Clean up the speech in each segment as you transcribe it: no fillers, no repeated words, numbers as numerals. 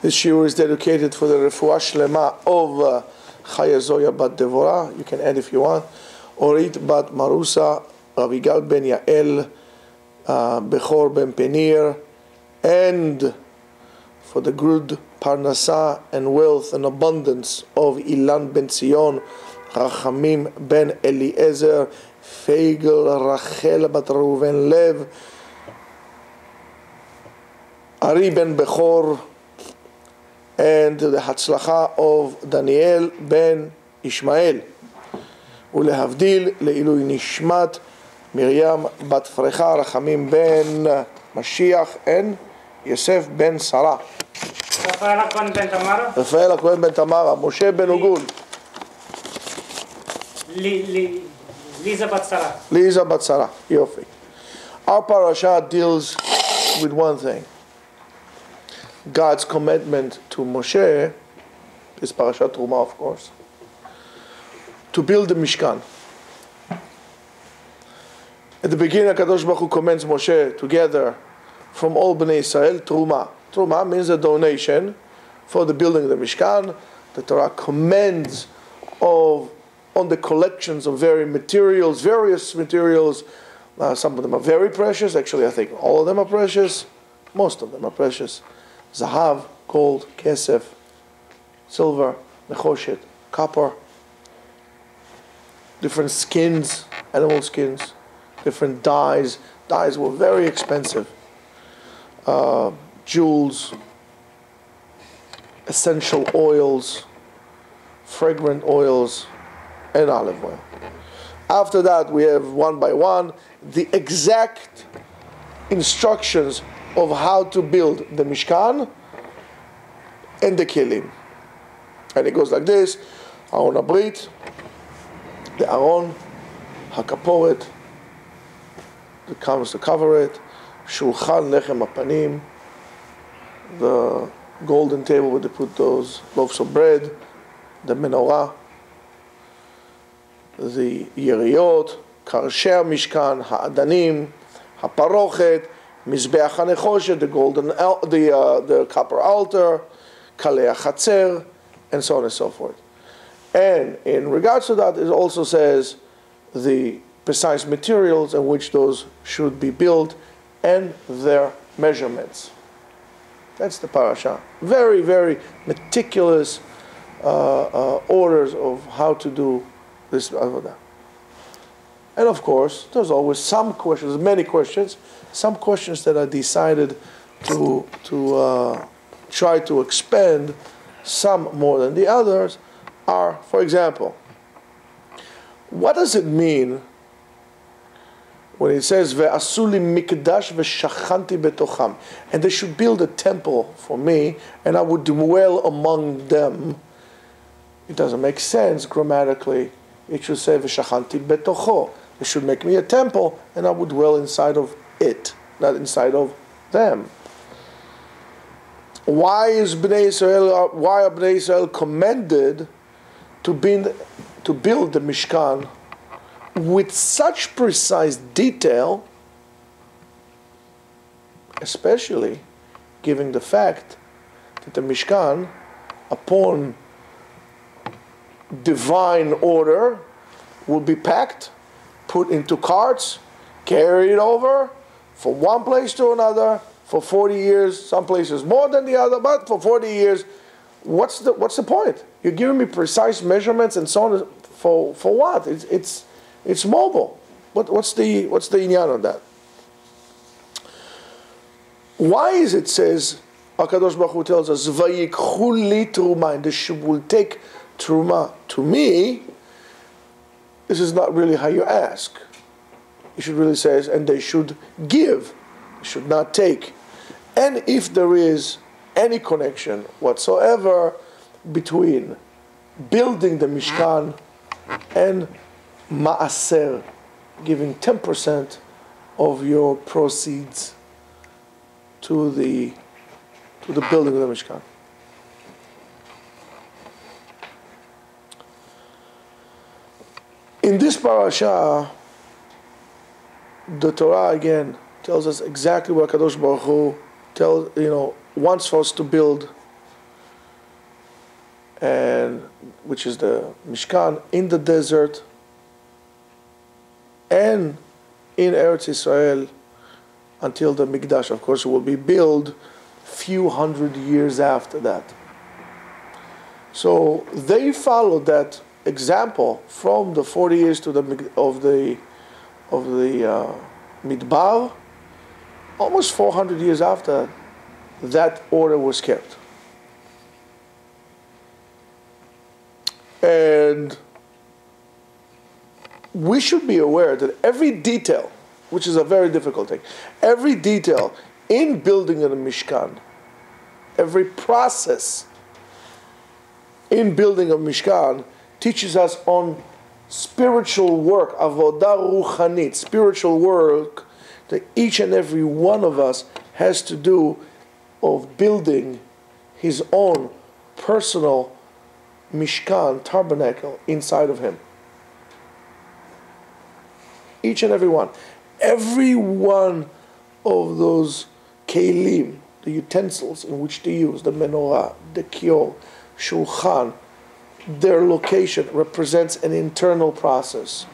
This shiur is dedicated for the refuah shlema of Chaya Zoya bat Devorah. You can add if you want. Orit bat Marusa, Avigal ben Yael, Bechor ben Penir, and for the good parnasa and wealth and abundance of Ilan ben Zion, Rachamim ben Eliezer, Feigel Rachel bat Reuven Lev, Ari ben Bechor, and the Hatzlacha of Daniel ben Ishmael. Ulehavdil le'ilui nishmat Miriam bat Frecha, Rachamim ben Mashiach, and Yosef ben Sarah. Rafael Cohen ben Tamara. Rafael Cohen ben Tamara. Moshe ben Ugul. Liza bat Sarah. Liza bat Sarah. Yofi. Our parasha deals with one thing. God's commandment to Moshe, is Parashat Truma, of course, to build the Mishkan. At the beginning, HaKadosh Baruch Hu commands Moshe to gather from all Bnei Israel Truma. Truma means a donation for the building of the Mishkan. The Torah commands on the collections of various materials. Some of them are very precious. Actually, I think all of them are precious. Most of them are precious. Zahav, gold, kesef, silver, nechoshet, copper, different skins, animal skins, different dyes. Dyes were very expensive. Jewels, essential oils, fragrant oils, and olive oil. After that, we have one by one the exact instructions of how to build the Mishkan and the Kelim. And it goes like this: Aron HaBrit, the Aron, HaKaporet, that comes to cover it, Shulchan Lechem HaPanim, the golden table where they put those loaves of bread, the menorah, the Yeriot, Karshei Mishkan, Ha'adanim, HaParochet, Mizbeach HaNechoshet, the golden, the copper altar, Kalei HaChatzer, and so on and so forth. And in regards to that, it also says the precise materials in which those should be built and their measurements. That's the parasha. Very, very meticulous orders of how to do this avodah. And of course, there's always some questions, many questions, some questions that are decided to try to expand, some more than the others, are, for example, what does it mean when it says "Ve'asu li mikdash ve'shachanti betocham," and they should build a temple for me, and I would dwell among them? It doesn't make sense grammatically. It should say "ve'shachanti betocho." It should make me a temple, and I would dwell inside of it, not inside of them. Why are Bnei Israel commanded to build the Mishkan with such precise detail, especially given the fact that the Mishkan, upon divine order, will be packed, put into carts, carried over from one place to another for 40 years, some places more than the other, but for 40 years, what's the point? You're giving me precise measurements and so on, for what? It's mobile. What's the inyan on that? Why is it says, HaKadosh Baruch Hu tells us, Vayikhu li truma, and they will take truma to me? This is not really how you ask. You should really say, and they should give, they should not take. And if there is any connection whatsoever between building the Mishkan and Ma'aser, giving 10% of your proceeds to the building of the Mishkan. In this parasha, the Torah again tells us exactly what Kadosh Baruch Hu wants for us to build and which is the Mishkan, in the desert, and in Eretz Israel, until the Mikdash, of course, will be built few hundred years after that. So they followed that example from the 40 years to the Midbar, almost 400 years after that order was kept. And we should be aware that every detail, which is a very difficult thing, every detail in building a Mishkan, every process in building a Mishkan teaches us on spiritual work, avodah ruchanit, spiritual work that each and every one of us has to do of building his own personal Mishkan, tabernacle, inside of him. Each and every one. Every one of those kelim, the utensils in which to use, the menorah, the kior, shulchan, their location represents an internal process.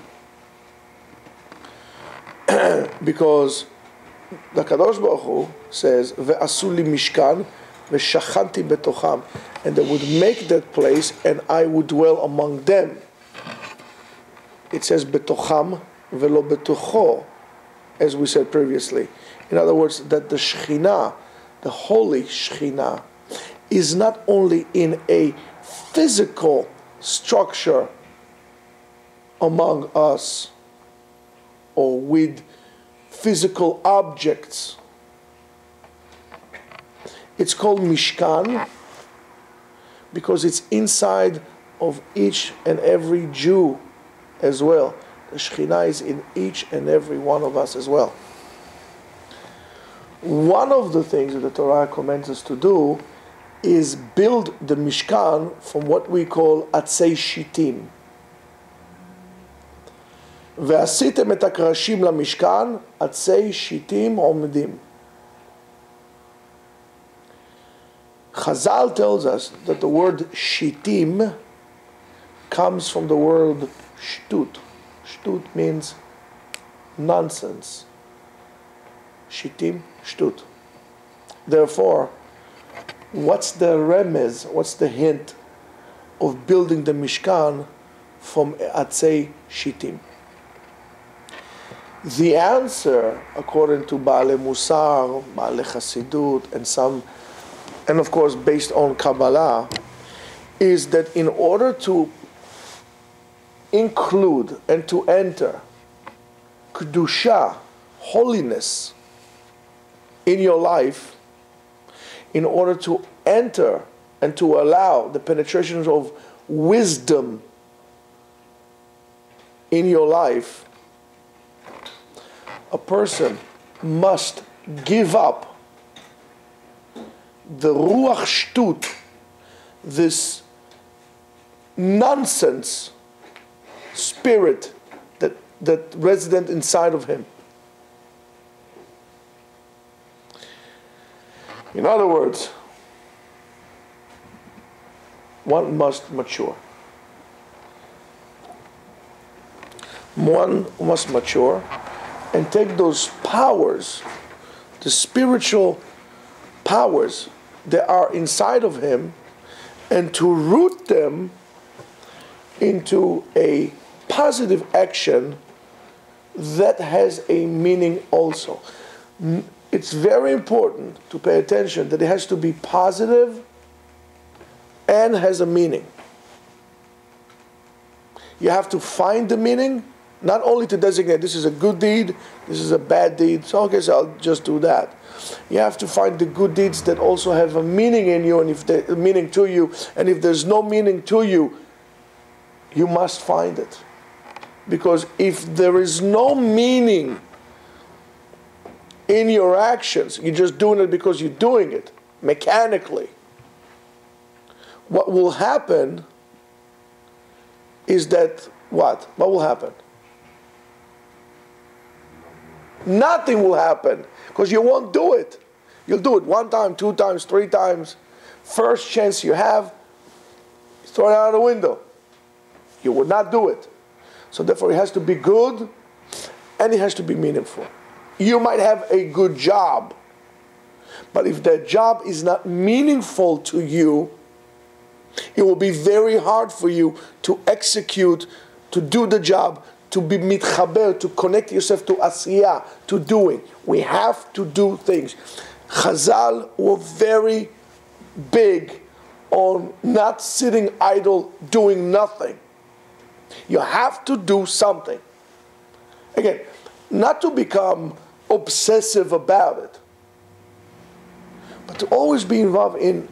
Because the Kadosh Baruch Hu says, "Ve'asu li mishkan, ve'shachanti betocham," and they would make that place, and I would dwell among them. It says betocham ve'lo betocho, as we said previously. In other words, that the Shekhinah, the holy Shekhinah, is not only in a physical structure among us or with physical objects. It's called Mishkan because it's inside of each and every Jew as well. The Shekhinah is in each and every one of us as well. One of the things that the Torah commands us to do is build the Mishkan from what we call atzei shitim. ועשיתם את הקרשים למשכן, עצי שיטים עומדים. Chazal tells us that the word shitim comes from the word shtut. Shtut means nonsense. Shitim, shtut. Therefore, what's the remez, what's the hint of building the Mishkan from atzei shitim? The answer, according to Baalei Musar, Baalei Chassidut, and of course based on Kabbalah, is that in order to include and to enter Kedusha, holiness, in your life, in order to enter and to allow the penetration of wisdom in your life, a person must give up the ruach shtut, this nonsense spirit that resident inside of him. In other words, one must mature. One must mature and take those powers, the spiritual powers that are inside of him, and to root them into a positive action that has a meaning also. It's very important to pay attention that it has to be positive and has a meaning. You have to find the meaning, not only to designate this is a good deed, this is a bad deed, so okay, so I'll just do that. You have to find the good deeds that also have a meaning in you, and if there's a meaning to you, and if there's no meaning to you, you must find it. Because if there is no meaning in your actions, you're just doing it because you're doing it mechanically, what will happen is that what? What will happen? Nothing will happen because you won't do it. You'll do it 1 time, 2 times, 3 times. First chance you have, throw it out of the window. You would not do it. So therefore it has to be good and it has to be meaningful. You might have a good job, but if that job is not meaningful to you, it will be very hard for you to execute, to do the job, to be mitchaber, to connect yourself to asiyah, to doing. We have to do things. Chazal were very big on not sitting idle, doing nothing. You have to do something. Again, not to become obsessive about it, but to always be involved in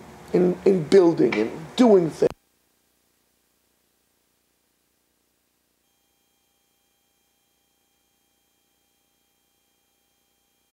building, in doing things.